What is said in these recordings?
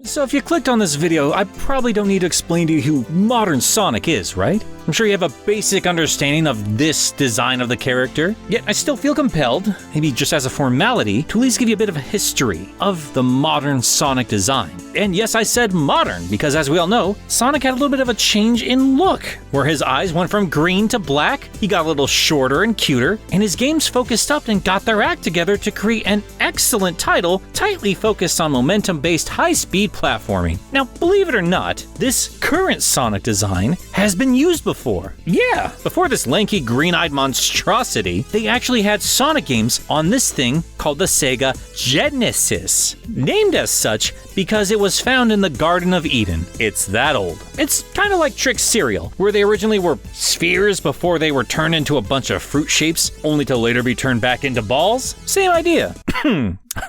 So if you clicked on this video, I probably don't need to explain to you who modern Sonic is, right? I'm sure you have a basic understanding of this design of the character, yet I still feel compelled, maybe just as a formality, to at least give you a bit of a history of the modern Sonic design. And yes, I said modern, because as we all know, Sonic had a little bit of a change in look, where his eyes went from green to black, he got a little shorter and cuter, and his games focused up and got their act together to create an excellent title, tightly focused on momentum-based high-speed platforming. Now, believe it or not, this current Sonic design has been used before. Yeah, before this lanky green-eyed monstrosity, they actually had Sonic games on this thing called the Sega Genesis, named as such because it was found in the Garden of Eden. It's that old. It's kind of like Trix cereal, where they originally were spheres before they were turned into a bunch of fruit shapes, only to later be turned back into balls. Same idea.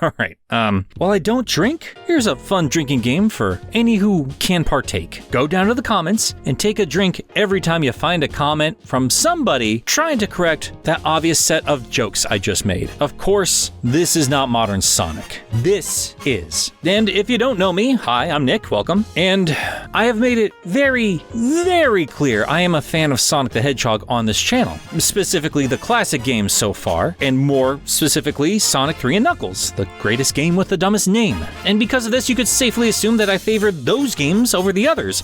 Alright, while I don't drink, here's a fun drinking game for any who can partake. Go down to the comments and take a drink every time you find a comment from somebody trying to correct that obvious set of jokes I just made. Of course, this is not modern Sonic. This is. And if you don't know me, hi, I'm Nick, welcome. And I have made it very, very clear I am a fan of Sonic the Hedgehog on this channel. Specifically the classic games so far, and more specifically Sonic 3 and Knuckles, the greatest game with the dumbest name. And because of this, you could safely assume that I favored those games over the others.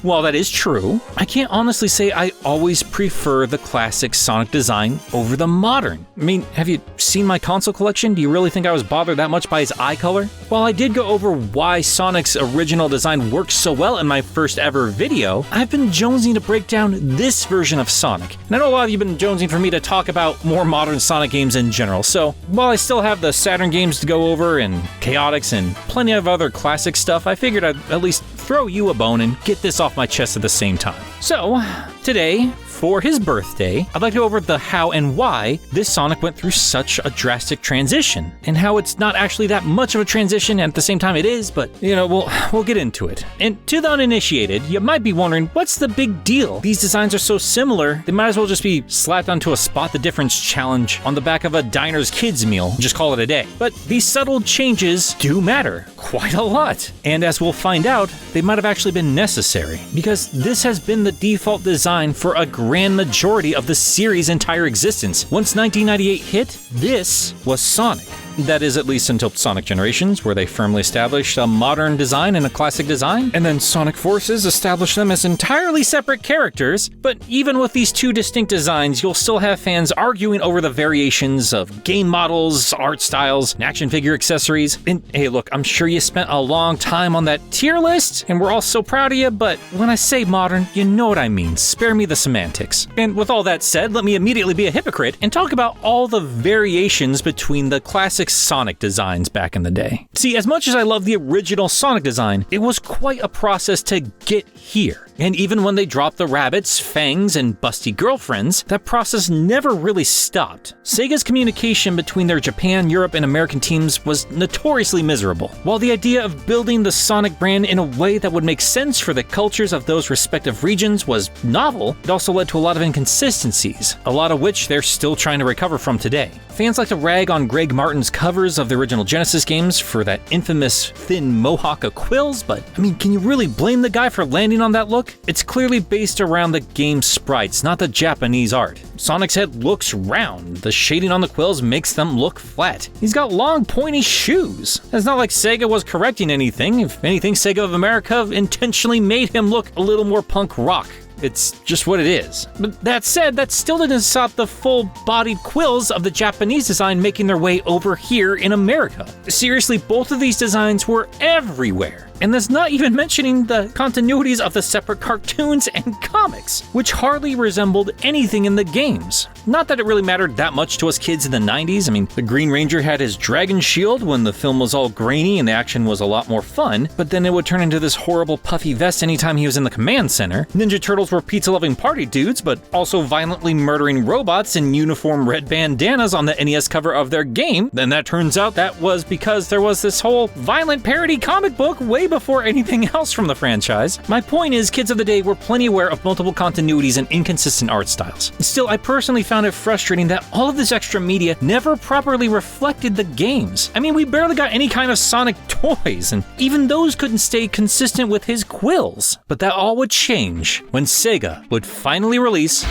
While that is true, I can't honestly say I always prefer the classic Sonic design over the modern. I mean, have you seen my console collection? Do you really think I was bothered that much by his eye color? While I did go over why Sonic's original design works so well in my first ever video, I've been jonesing to break down this version of Sonic. And I know a lot of you have been jonesing for me to talk about more modern Sonic games in general, so while I still have the Saturn games to go over and Chaotix and plenty of other classic stuff, I figured I'd at least throw you a bone and get this off my chest at the same time. So, today, for his birthday, I'd like to go over the how and why this Sonic went through such a drastic transition, and how it's not actually that much of a transition, and at the same time it is, but, you know, we'll get into it. And to the uninitiated, you might be wondering, what's the big deal? These designs are so similar, they might as well just be slapped onto a Spot the Difference challenge on the back of a diner's kids meal, just call it a day. But these subtle changes do matter, quite a lot. And as we'll find out, they might have actually been necessary, because this has been the default design for a grand majority of the series' entire existence. Once 1998 hit, this was Sonic. That is, at least until Sonic Generations, where they firmly established a modern design and a classic design, and then Sonic Forces established them as entirely separate characters. But even with these two distinct designs, you'll still have fans arguing over the variations of game models, art styles, and action figure accessories. And hey, look, I'm sure you spent a long time on that tier list, and we're all so proud of you, but when I say modern, you know what I mean. Spare me the semantics. And with all that said, let me immediately be a hypocrite and talk about all the variations between the classic Sonic designs back in the day. See, as much as I love the original Sonic design, it was quite a process to get here. And even when they dropped the rabbits, fangs, and busty girlfriends, that process never really stopped. Sega's communication between their Japan, Europe, and American teams was notoriously miserable. While the idea of building the Sonic brand in a way that would make sense for the cultures of those respective regions was novel, it also led to a lot of inconsistencies, a lot of which they're still trying to recover from today. Fans like to rag on Greg Martin's covers of the original Genesis games for that infamous thin mohawk of quills, but I mean, can you really blame the guy for landing on that look? It's clearly based around the game's sprites, not the Japanese art. Sonic's head looks round, the shading on the quills makes them look flat. He's got long, pointy shoes. It's not like Sega was correcting anything. If anything, Sega of America intentionally made him look a little more punk rock. It's just what it is. But that said, that still didn't stop the full-bodied quills of the Japanese design making their way over here in America. Seriously, both of these designs were everywhere. And that's not even mentioning the continuities of the separate cartoons and comics, which hardly resembled anything in the games. Not that it really mattered that much to us kids in the 90s. I mean, the Green Ranger had his dragon shield when the film was all grainy and the action was a lot more fun, but then it would turn into this horrible puffy vest anytime he was in the command center. Ninja Turtles were pizza-loving party dudes, but also violently murdering robots in uniform red bandanas on the NES cover of their game. Then that turns out that was because there was this whole violent parody comic book way way before anything else from the franchise. My point is, kids of the day were plenty aware of multiple continuities and inconsistent art styles. Still, I personally found it frustrating that all of this extra media never properly reflected the games. I mean, we barely got any kind of Sonic toys, and even those couldn't stay consistent with his quills. But that all would change when Sega would finally release...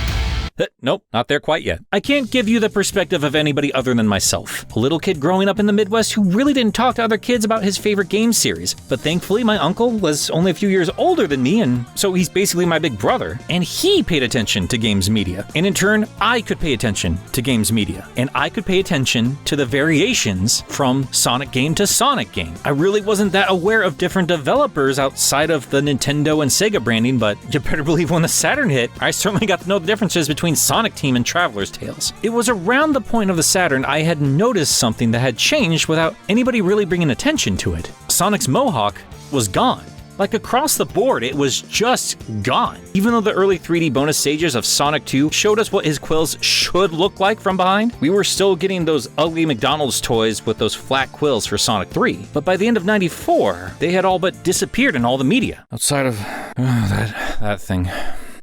Nope, not there quite yet. I can't give you the perspective of anybody other than myself, a little kid growing up in the Midwest who really didn't talk to other kids about his favorite game series. But thankfully, my uncle was only a few years older than me, and so he's basically my big brother, and he paid attention to games media. And in turn, I could pay attention to games media, and I could pay attention to the variations from Sonic game to Sonic game. I really wasn't that aware of different developers outside of the Nintendo and Sega branding, but you better believe when the Saturn hit, I certainly got to know the differences between Sonic Team and Traveler's Tales. It was around the point of the Saturn I had noticed something that had changed without anybody really bringing attention to it. Sonic's mohawk was gone. Like across the board, it was just gone. Even though the early 3D bonus stages of Sonic 2 showed us what his quills should look like from behind, we were still getting those ugly McDonald's toys with those flat quills for Sonic 3. But by the end of '94, they had all but disappeared in all the media. Outside of that thing.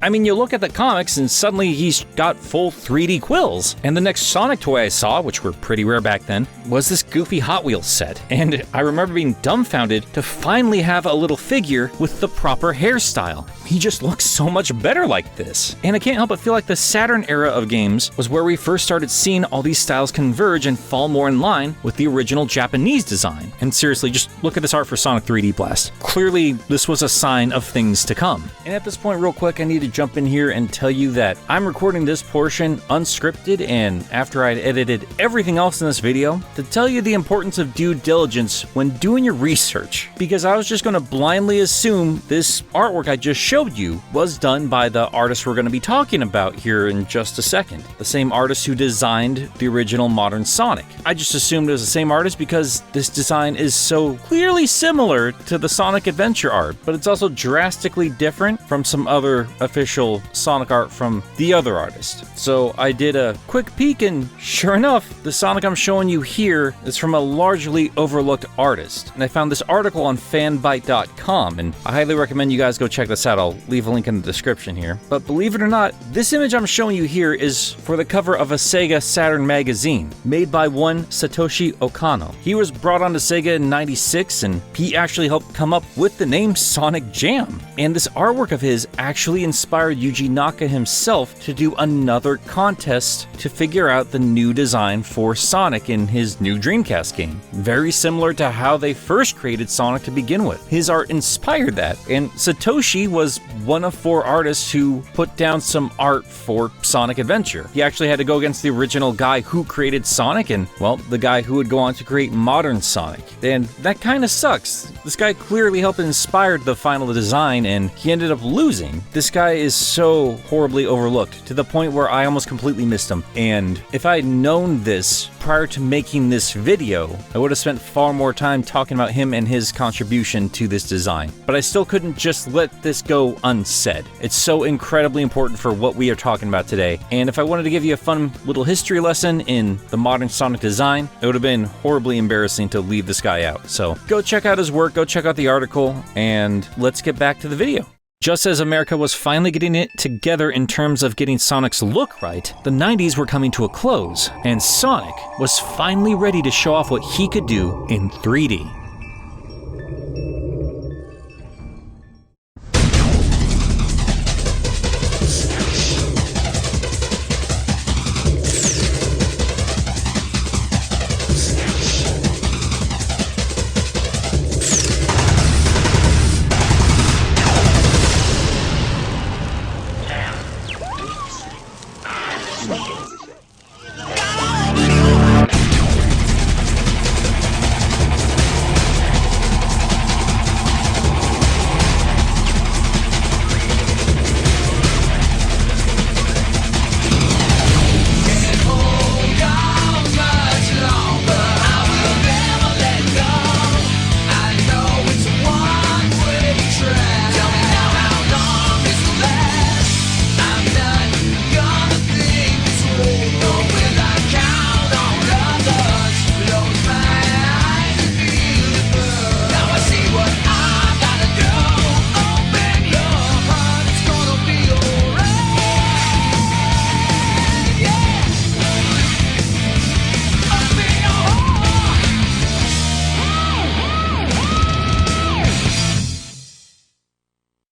I mean, you look at the comics and suddenly he's got full 3D quills. And the next Sonic toy I saw, which were pretty rare back then, was this goofy Hot Wheels set. And I remember being dumbfounded to finally have a little figure with the proper hairstyle. He just looks so much better like this. And I can't help but feel like the Saturn era of games was where we first started seeing all these styles converge and fall more in line with the original Japanese design. And seriously, just look at this art for Sonic 3D Blast. Clearly, this was a sign of things to come. And at this point, real quick, I need to jump in here and tell you that I'm recording this portion unscripted, and after I'd edited everything else in this video, to tell you the importance of due diligence when doing your research. Because I was just going to blindly assume this artwork I just showed you was done by the artist we're going to be talking about here in just a second. The same artist who designed the original modern Sonic. I just assumed it was the same artist because this design is so clearly similar to the Sonic Adventure art, but it's also drastically different from some other official Sonic art from the other artist. So I did a quick peek, and sure enough, the Sonic I'm showing you here is from a largely overlooked artist. And I found this article on fanbyte.com, and I highly recommend you guys go check this out. I'll leave a link in the description here. But believe it or not, this image I'm showing you here is for the cover of a Sega Saturn magazine, made by one Satoshi Okano. He was brought onto Sega in '96, and he actually helped come up with the name Sonic Jam. And this artwork of his actually inspired Yuji Naka himself to do another contest to figure out the new design for Sonic in his new Dreamcast game. Very similar to how they first created Sonic to begin with. His art inspired that, and Satoshi was one of 4 artists who put down some art for Sonic Adventure. He actually had to go against the original guy who created Sonic, and, well, the guy who would go on to create modern Sonic. And that kind of sucks. This guy clearly helped inspire the final design, and he ended up losing. This guy is so horribly overlooked, to the point where I almost completely missed him. And if I had known this prior to making this video, I would have spent far more time talking about him and his contribution to this design. But I still couldn't just let this go unsaid. It's so incredibly important for what we are talking about today. And if I wanted to give you a fun little history lesson in the modern Sonic design, it would have been horribly embarrassing to leave this guy out. So go check out his work, go check out the article, and let's get back to the video. Just as America was finally getting it together in terms of getting Sonic's look right, the 90s were coming to a close, and Sonic was finally ready to show off what he could do in 3D.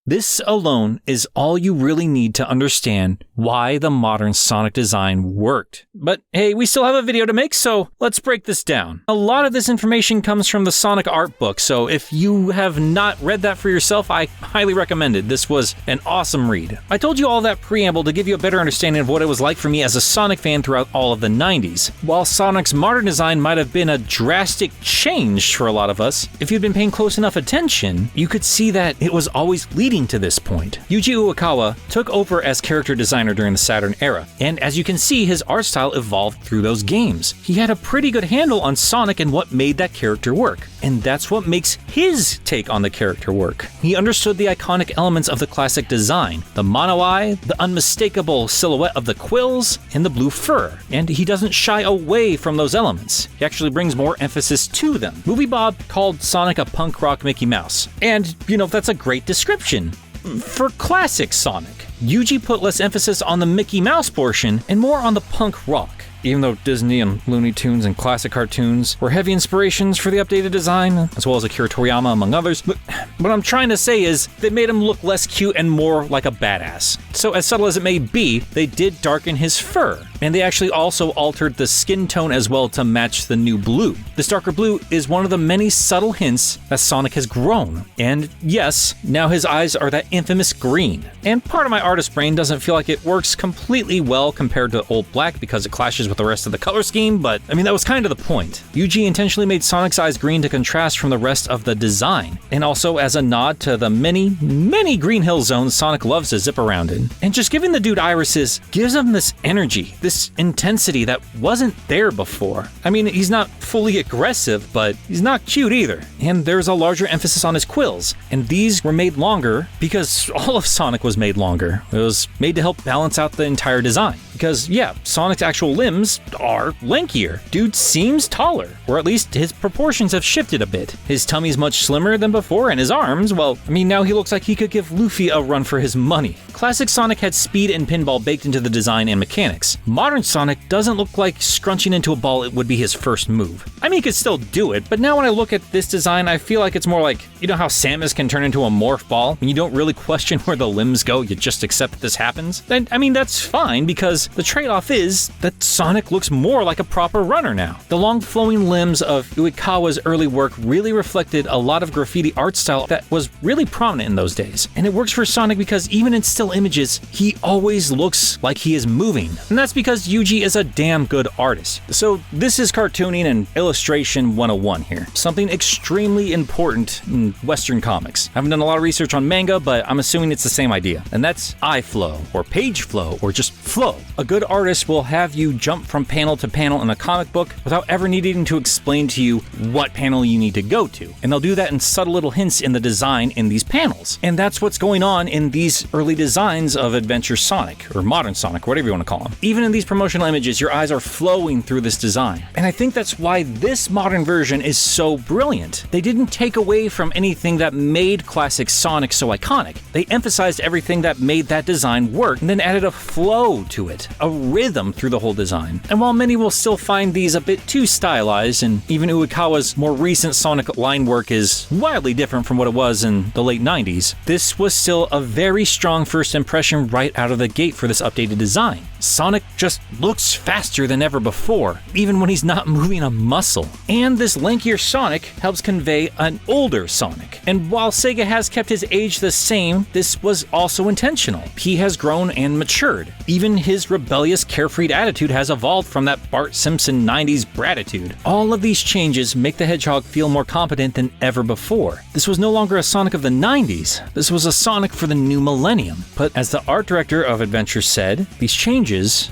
This alone is all you really need to understand why the modern Sonic design worked. But hey, we still have a video to make, so let's break this down. A lot of this information comes from the Sonic art book, so if you have not read that for yourself, I highly recommend it. This was an awesome read. I told you all that preamble to give you a better understanding of what it was like for me as a Sonic fan throughout all of the 90s. While Sonic's modern design might have been a drastic change for a lot of us, if you'd been paying close enough attention, you could see that it was always leading to this point. Yuji Uekawa took over as character designer during the Saturn era, and as you can see, his art style evolved through those games. He had a pretty good handle on Sonic and what made that character work, and that's what makes his take on the character work. He understood the iconic elements of the classic design, the mono eye, the unmistakable silhouette of the quills, and the blue fur, and he doesn't shy away from those elements. He actually brings more emphasis to them. Movie Bob called Sonic a punk rock Mickey Mouse, and that's a great description for classic Sonic. Yuji put less emphasis on the Mickey Mouse portion and more on the punk rock. Even though Disney and Looney Tunes and classic cartoons were heavy inspirations for the updated design, as well as Akira Toriyama among others, but what I'm trying to say is they made him look less cute and more like a badass. So as subtle as it may be, they did darken his fur, and they actually also altered the skin tone as well to match the new blue. This darker blue is one of the many subtle hints that Sonic has grown. And yes, now his eyes are that infamous green. And part of my artist brain doesn't feel like it works completely well compared to old black because it clashes with the rest of the color scheme, but that was kind of the point. Yuji intentionally made Sonic's eyes green to contrast from the rest of the design, and also as a nod to the many Green Hill zones Sonic loves to zip around in. And just giving the dude irises gives him this energy, this intensity that wasn't there before. He's not fully aggressive, but he's not cute either. And there's a larger emphasis on his quills, and these were made longer because all of Sonic was made longer. It was made to help balance out the entire design. Because yeah, Sonic's actual limbs are lankier. Dude seems taller, or at least his proportions have shifted a bit. His tummy's much slimmer than before, and his arms, well, now he looks like he could give Luffy a run for his money. Classic Sonic had speed and pinball baked into the design and mechanics. Modern Sonic doesn't look like scrunching into a ball it would be his first move. He could still do it, but now when I look at this design, I feel like it's more like, how Samus can turn into a morph ball, and you don't really question where the limbs go, you just accept that this happens? Then, that's fine, because the trade-off is that Sonic looks more like a proper runner now. The long flowing limbs of Uekawa's early work really reflected a lot of graffiti art style that was really prominent in those days. And it works for Sonic because even in still images, he always looks like he is moving. And that's because Yuji is a damn good artist. So this is cartooning and illustration 101 here. Something extremely important in Western comics. I haven't done a lot of research on manga, but I'm assuming it's the same idea. And that's eye flow, or page flow, or just flow. A good artist will have you jump from panel to panel in a comic book without ever needing to explain to you what panel you need to go to. And they'll do that in subtle little hints in the design in these panels. And that's what's going on in these early designs of Adventure Sonic, or Modern Sonic, whatever you want to call them. Even in these promotional images, your eyes are flowing through this design. And I think that's why this modern version is so brilliant. They didn't take away from anything that made classic Sonic so iconic. They emphasized everything that made that design work, and then added a flow to it, a rhythm through the whole design. And while many will still find these a bit too stylized, and even Uekawa's more recent Sonic line work is wildly different from what it was in the late 90s, this was still a very strong first impression right out of the gate for this updated design. Sonic just looks faster than ever before, even when he's not moving a muscle. And this lankier Sonic helps convey an older Sonic. And while Sega has kept his age the same, this was also intentional. He has grown and matured. Even his rebellious, carefree attitude has evolved from that Bart Simpson 90s bratitude. All of these changes make the Hedgehog feel more competent than ever before. This was no longer a Sonic of the 90s, this was a Sonic for the new millennium. But as the art director of Adventure said, these changes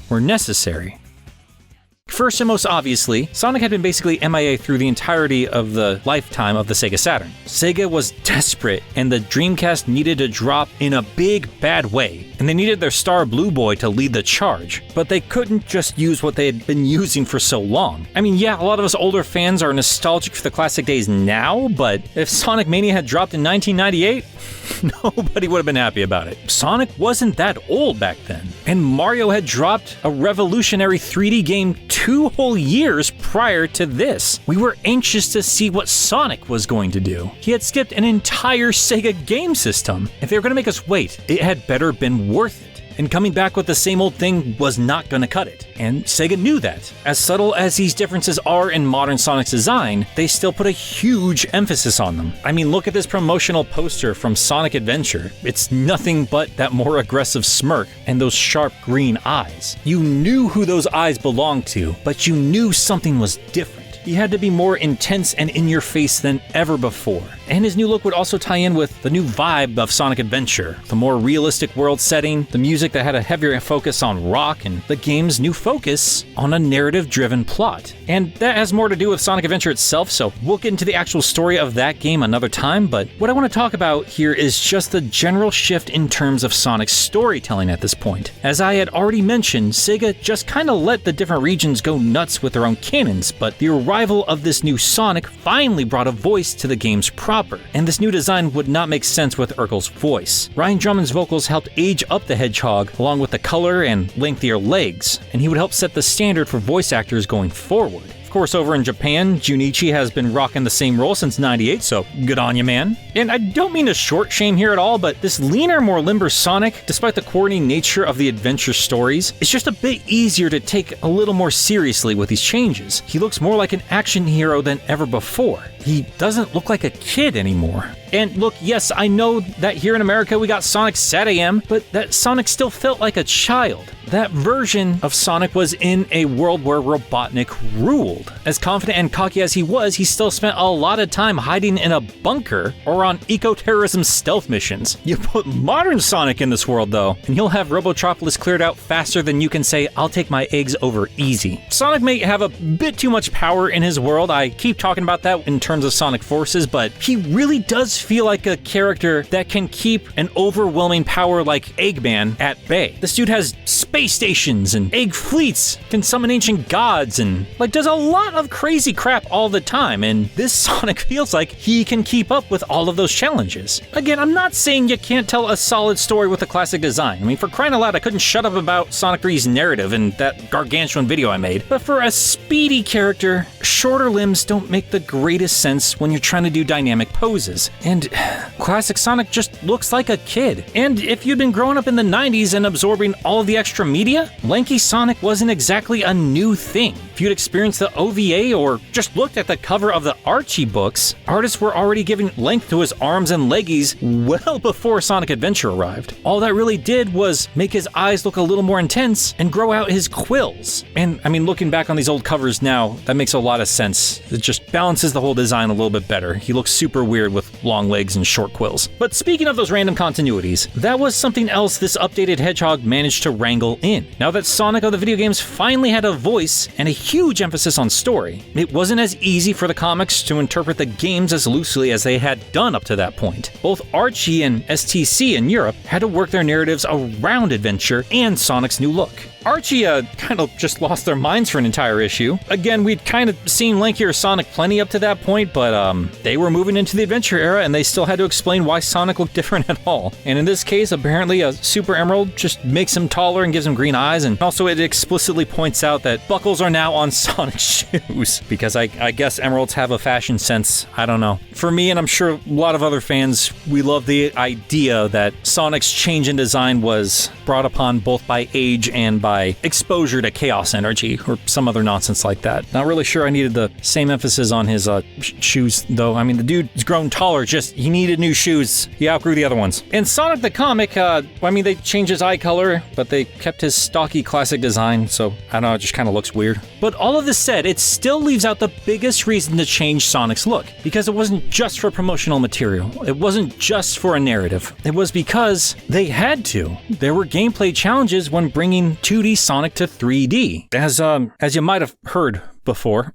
were necessary. First and most obviously, Sonic had been basically MIA through the entirety of the lifetime of the Sega Saturn. Sega was desperate, and the Dreamcast needed to drop in a big, bad way, and they needed their star Blue Boy to lead the charge. But they couldn't just use what they had been using for so long. Yeah, a lot of us older fans are nostalgic for the classic days now, but if Sonic Mania had dropped in 1998, nobody would have been happy about it. Sonic wasn't that old back then, and Mario had dropped a revolutionary 3D game 2 whole years prior to this. We were anxious to see what Sonic was going to do. He had skipped an entire Sega game system. If they were going to make us wait, it had better been worth it. And coming back with the same old thing was not going to cut it. And Sega knew that. As subtle as these differences are in modern Sonic's design, they still put a huge emphasis on them. I mean, look at this promotional poster from Sonic Adventure. It's nothing but that more aggressive smirk and those sharp green eyes. You knew who those eyes belonged to, but you knew something was different. He had to be more intense and in your face than ever before. And his new look would also tie in with the new vibe of Sonic Adventure, the more realistic world setting, the music that had a heavier focus on rock, and the game's new focus on a narrative-driven plot. And that has more to do with Sonic Adventure itself, so we'll get into the actual story of that game another time, but what I want to talk about here is just the general shift in terms of Sonic's storytelling at this point. As I had already mentioned, Sega just kind of let the different regions go nuts with their own canons, but the arrival of this new Sonic finally brought a voice to the game's proper, and this new design would not make sense with Urkel's voice. Ryan Drummond's vocals helped age up the hedgehog along with the color and lengthier legs, and he would help set the standard for voice actors going forward. Of course, over in Japan, Junichi has been rocking the same role since '98, so good on you, man. And I don't mean to short shame here at all, but this leaner, more limber Sonic, despite the corny nature of the adventure stories, is just a bit easier to take a little more seriously with these changes. He looks more like an action hero than ever before. He doesn't look like a kid anymore. And look, yes, I know that here in America we got Sonic SatAM, but that Sonic still felt like a child. That version of Sonic was in a world where Robotnik ruled. As confident and cocky as he was, he still spent a lot of time hiding in a bunker or on eco-terrorism stealth missions. You put modern Sonic in this world though, and he'll have Robotropolis cleared out faster than you can say, "I'll take my eggs over easy." Sonic may have a bit too much power in his world. I keep talking about that in terms of Sonic Forces, but he really does feel like a character that can keep an overwhelming power like Eggman at bay. This dude has space stations and egg fleets, can summon ancient gods, and does a lot of crazy crap all the time, and this Sonic feels like he can keep up with all of those challenges. Again, I'm not saying you can't tell a solid story with a classic design. I mean, for crying out loud, I couldn't shut up about Sonic 3's narrative in that gargantuan video I made, but for a speedy character, shorter limbs don't make the greatest sense when you're trying to do dynamic poses, and classic Sonic just looks like a kid. And if you'd been growing up in the 90s and absorbing all of the extra media, lanky Sonic wasn't exactly a new thing. If you'd experienced the OVA or just looked at the cover of the Archie books, artists were already giving length to his arms and leggies well before Sonic Adventure arrived. All that really did was make his eyes look a little more intense and grow out his quills. And I mean, looking back on these old covers now, that makes a lot of sense. It just balances the whole design a little bit better. He looks super weird with long legs and short quills. But speaking of those random continuities, that was something else this updated Hedgehog managed to wrangle in. Now that Sonic of the video games finally had a voice and a huge emphasis on story, it wasn't as easy for the comics to interpret the games as loosely as they had done up to that point. Both Archie and STC in Europe had to work their narratives around adventure and Sonic's new look. Archie kind of just lost their minds for an entire issue. Again, we'd kind of seen lankier Sonic plenty up to that point, but they were moving into the adventure era and they still had to explain why Sonic looked different at all. And in this case, apparently a Super Emerald just makes him taller and gives him green eyes, and also it explicitly points out that buckles are now on Sonic's shoes, because I guess Emeralds have a fashion sense. I don't know. For me, and I'm sure a lot of other fans, we love the idea that Sonic's change in design was brought upon both by age and by exposure to chaos energy or some other nonsense like that. Not really sure I needed the same emphasis on his shoes though. I mean, the dude's grown taller, just he needed new shoes. He outgrew the other ones. In Sonic the comic, I mean, they changed his eye color, but they kept his stocky classic design, so I don't know, it just kind of looks weird. But all of this said, it still leaves out the biggest reason to change Sonic's look, because it wasn't just for promotional material. It wasn't just for a narrative. It was because they had to. There were gameplay challenges when bringing 2D Sonic to 3D. As you might have heard before,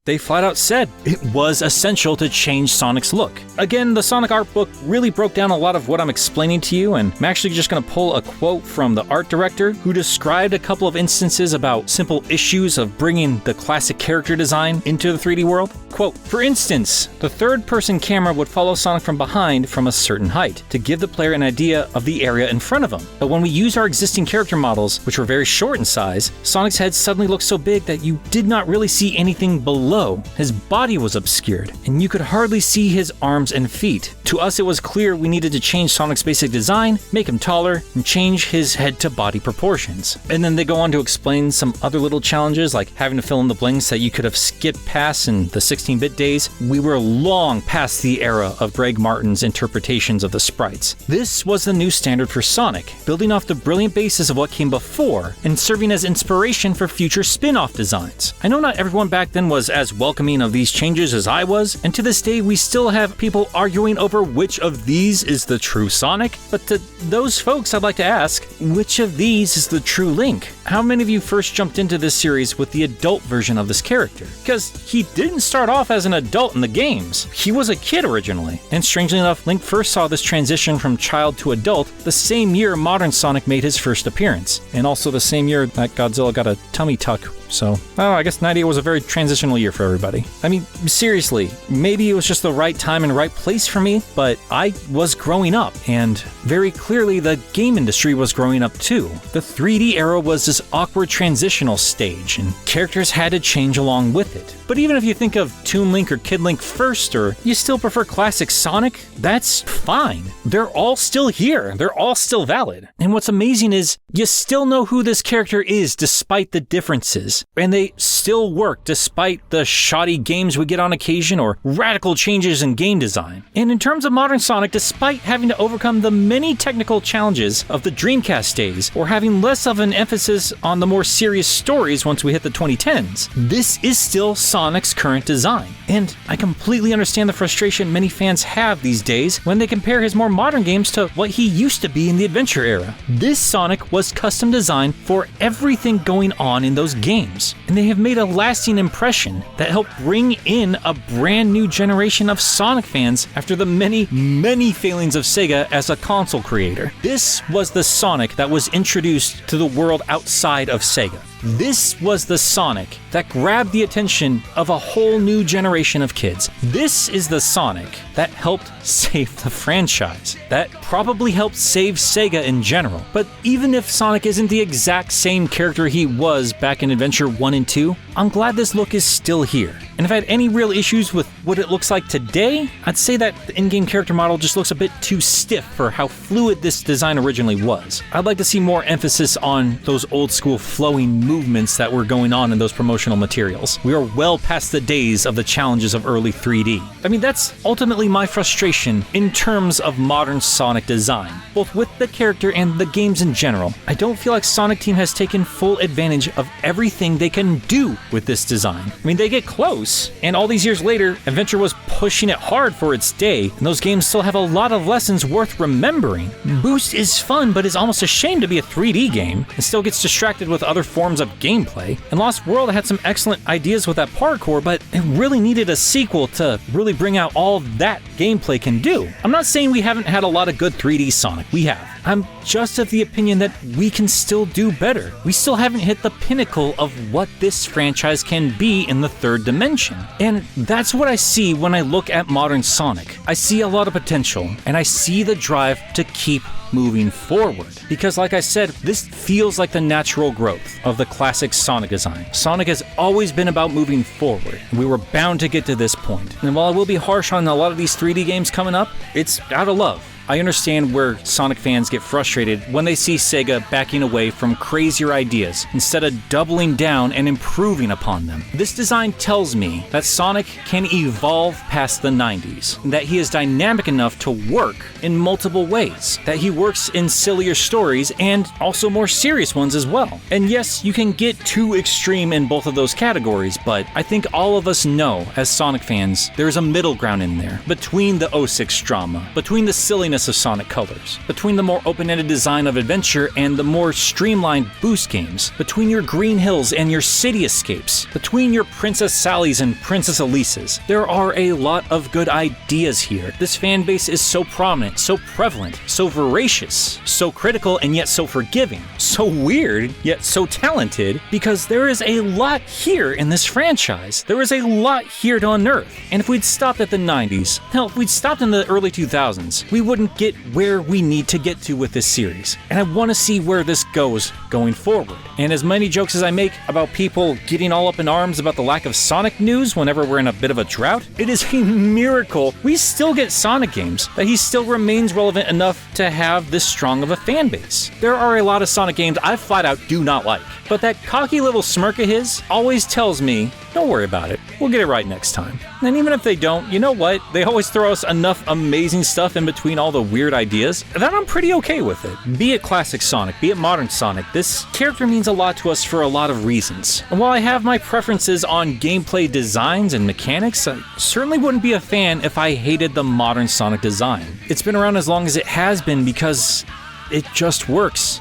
they flat out said it was essential to change Sonic's look. Again, the Sonic art book really broke down a lot of what I'm explaining to you, and I'm actually just going to pull a quote from the art director who described a couple of instances about simple issues of bringing the classic character design into the 3D world. Quote, "For instance, the third-person camera would follow Sonic from behind from a certain height to give the player an idea of the area in front of him. But when we used our existing character models, which were very short in size, Sonic's head suddenly looked so big that you did not really see anything below. His body was obscured, and you could hardly see his arms and feet. To us, it was clear we needed to change Sonic's basic design, make him taller, and change his head-to-body proportions." And then they go on to explain some other little challenges, like having to fill in the blanks that you could have skipped past in the 16-bit days. We were long past the era of Greg Martin's interpretations of the sprites. This was the new standard for Sonic, building off the brilliant basis of what came before, and serving as inspiration for future spin-off designs. I know not everyone back then was as welcoming of these changes as I was, and to this day we still have people arguing over which of these is the true Sonic, but to those folks I'd like to ask, which of these is the true Link? How many of you first jumped into this series with the adult version of this character? Because he didn't start off as an adult in the games. He was a kid originally, and strangely enough, Link first saw this transition from child to adult the same year modern Sonic made his first appearance, and also the same year that Godzilla got a tummy tuck. So, I guess 98 was a very transitional year for everybody. I mean, seriously, maybe it was just the right time and right place for me, but I was growing up, and very clearly the game industry was growing up too. The 3D era was this awkward transitional stage, and characters had to change along with it. But even if you think of Toon Link or Kid Link first, or you still prefer classic Sonic, that's fine. They're all still here. They're all still valid. And what's amazing is you still know who this character is despite the differences. And they still work despite the shoddy games we get on occasion or radical changes in game design. And in terms of modern Sonic, despite having to overcome the many technical challenges of the Dreamcast days, or having less of an emphasis on the more serious stories once we hit the 2010s, this is still Sonic's current design. And I completely understand the frustration many fans have these days when they compare his more modern games to what he used to be in the adventure era. This Sonic was custom designed for everything going on in those games, and they have made a lasting impression that helped bring in a brand new generation of Sonic fans after the many, many failings of Sega as a console creator. This was the Sonic that was introduced to the world outside of Sega. This was the Sonic that grabbed the attention of a whole new generation of kids. This is the Sonic that helped save the franchise, that probably helped save Sega in general. But even if Sonic isn't the exact same character he was back in Adventure 1 and 2, I'm glad this look is still here. And if I had any real issues with what it looks like today, I'd say that the in-game character model just looks a bit too stiff for how fluid this design originally was. I'd like to see more emphasis on those old-school flowing movements that were going on in those promotional materials. We are well past the days of the challenges of early 3D. I mean, that's ultimately my frustration in terms of modern Sonic design, both with the character and the games in general. I don't feel like Sonic Team has taken full advantage of everything they can do with this design. I mean, they get close, and all these years later, Adventure was pushing it hard for its day, and those games still have a lot of lessons worth remembering. Boost is fun, but is almost ashamed to be a 3D game, and still gets distracted with other forms of gameplay. And Lost World had some excellent ideas with that parkour, but it really needed a sequel to really bring out all that gameplay can do. I'm not saying we haven't had a lot of good 3D Sonic, we have. I'm just of the opinion that we can still do better. We still haven't hit the pinnacle of what this franchise can be in the third dimension. And that's what I see when I look at modern Sonic. I see a lot of potential, and I see the drive to keep moving forward. Because like I said, this feels like the natural growth of the classic Sonic design. Sonic has always been about moving forward, and we were bound to get to this point. And while I will be harsh on a lot of these 3D games coming up, it's out of love. I understand where Sonic fans get frustrated when they see Sega backing away from crazier ideas instead of doubling down and improving upon them. This design tells me that Sonic can evolve past the 90s, that he is dynamic enough to work in multiple ways, that he works in sillier stories and also more serious ones as well. And yes, you can get too extreme in both of those categories, but I think all of us know as Sonic fans, there's a middle ground in there between the 06 drama, between the silliness uniqueness of Sonic Colors, between the more open-ended design of Adventure and the more streamlined Boost games, between your Green Hills and your City Escapes, between your Princess Sally's and Princess Elise's. There are a lot of good ideas here. This fan base is so prominent, so prevalent, so voracious, so critical and yet so forgiving, so weird yet so talented, because there is a lot here in this franchise. There is a lot here to unearth. And if we'd stopped at the 90s, hell, if we'd stopped in the early 2000s, we wouldn't get where we need to get to with this series. And I want to see where this goes going forward. And as many jokes as I make about people getting all up in arms about the lack of Sonic news whenever we're in a bit of a drought, it is a miracle we still get Sonic games, that he still remains relevant enough to have this strong of a fan base. There are a lot of Sonic games I flat out do not like, but that cocky little smirk of his always tells me, don't worry about it, we'll get it right next time. And even if they don't, you know what? They always throw us enough amazing stuff in between all the weird ideas that I'm pretty okay with it. Be it classic Sonic, be it modern Sonic, this character means a lot to us for a lot of reasons. And while I have my preferences on gameplay designs and mechanics, I certainly wouldn't be a fan if I hated the modern Sonic design. It's been around as long as it has been because it just works.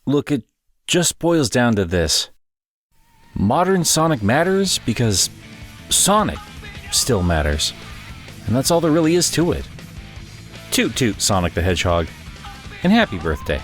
Look, it just boils down to this. Modern Sonic matters because Sonic still matters. And that's all there really is to it. Toot toot, Sonic the Hedgehog. And happy birthday.